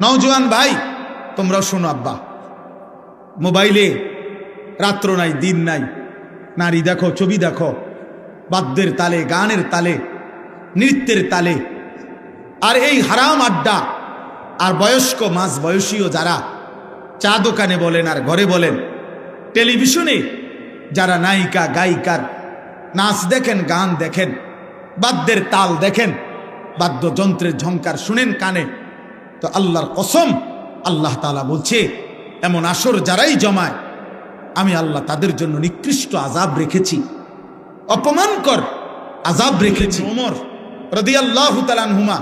নওজোয়ান ভাই তোমরাও শোনো আব্বা, মোবাইলে রাত্র নাই দিন নাই, নারী দেখো, ছবি দেখো, বাদ্যের তালে, গানের তালে, নৃত্যের তালে। আর এই হারাম আড্ডা, আর বয়স্ক মাঝ বয়সীও যারা চা দোকানে বলেন আর ঘরে বলেন, টেলিভিশনে যারা নায়িকা গায়িকার নাচ দেখেন, গান দেখেন, বাদ্যের তাল দেখেন, বাদ্যযন্ত্রের ঝংকার শুনেন কানে, তো আল্লাহর কসম আল্লাহ তাআলা বলছে এমন আসর যারাই জমায় আমি আল্লাহ তাদের জন্য নিকৃষ্ট আযাব রেখেছি, অপমানকর আযাব রেখেছি। ওমর রাদিয়াল্লাহু তাআলা আনহুমা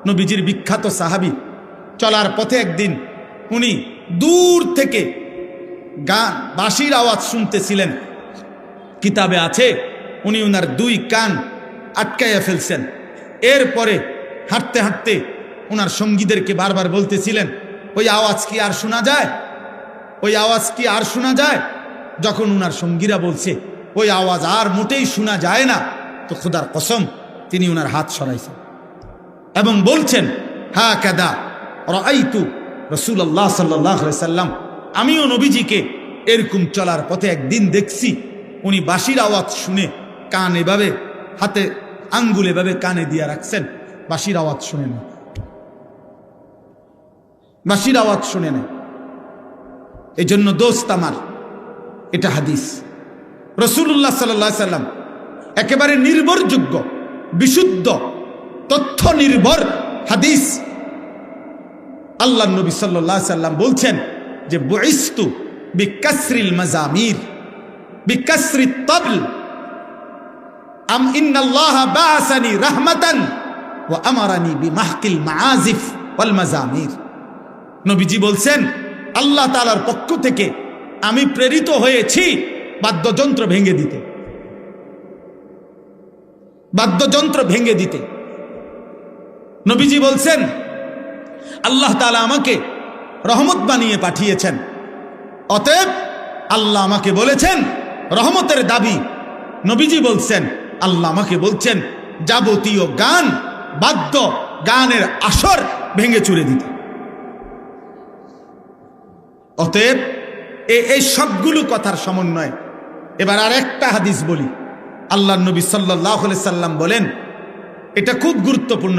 নবীজির বিখ্যাত সাহাবী, চলার পথে একদিন উনি দূর থেকে গান বাঁশির আওয়াজ শুনতেছিলেন। কিতাবে আছে উনি উনার দুই কান আটকাইয়া ফেলছেন। এরপরে হাঁটতে হাঁটতে ওনার সঙ্গীদেরকে বারবার বলতেছিলেন, ওই আওয়াজ কি আর শোনা যায়, ওই আওয়াজ কি আর শোনা যায়? যখন উনার সঙ্গীরা বলছে ওই আওয়াজ আর মোটেই শোনা যায় না, তো খোদার কসম তিনি উনার হাত সরাইছেন এবং বলছেন, হা কাদা রাআইতু রাসূলুল্লাহ সাল্লাল্লাহু আলাইহি সাল্লাম, আমিও নবীজিকে এরকম চলার পথে একদিন দেখছি, উনি বাঁশির আওয়াজ শুনে কান এভাবে, হাতে আঙ্গুল এভাবে কানে দিয়ে রাখছেন, বাঁশির আওয়াজ শুনে না, বাঁশির আওয়াজ শুনে না। এই জন্য দোস্ত আমার, এটা হাদিস, রাসূলুল্লাহ সাল্লাল্লাহু আলাইহি সাল্লাম একেবারে নির্ভরযোগ্য, বিশুদ্ধ, তথ্য নির্ভর হাদিস। আল্লাহর নবী সাল্লাল্লাহু আলাইহি সাল্লাম বলছেন যে বুইস্তু বিকাসরিল মাজামির বিকাসরিত তাবল আম ইন্নাল্লাহা বাআসানি রাহমাতান ওয়া আমারানি বিমাহকিল মাআজিফ ওয়াল মাজামির। নবীজি বলছেন আল্লাহ তাআলার পক্ষ থেকে আমি প্রেরিত হয়েছি বাদ্যযন্ত্র ভেঙে দিতে, বাদ্যযন্ত্র ভেঙে দিতে। নবীজি বলছেন আল্লাহ তাআলা আমাকে রহমত বানিয়ে পাঠিয়েছেন, অতএব আল্লাহ আমাকে বলেছেন রহমতের দাবি। নবীজি বলছেন আল্লাহ আমাকে বলছেন যাবতীয় গান, বাদ্য, গানের আসর ভেঙে চুরে দিতে। অতএব এই সবগুলো কথার সমন্বয়। এবার আর একটা হাদিস বলি, আল্লাহর নবী সাল্লাল্লাহু আলাইহি সাল্লাম বলেন, এটা খুব গুরুত্বপূর্ণ।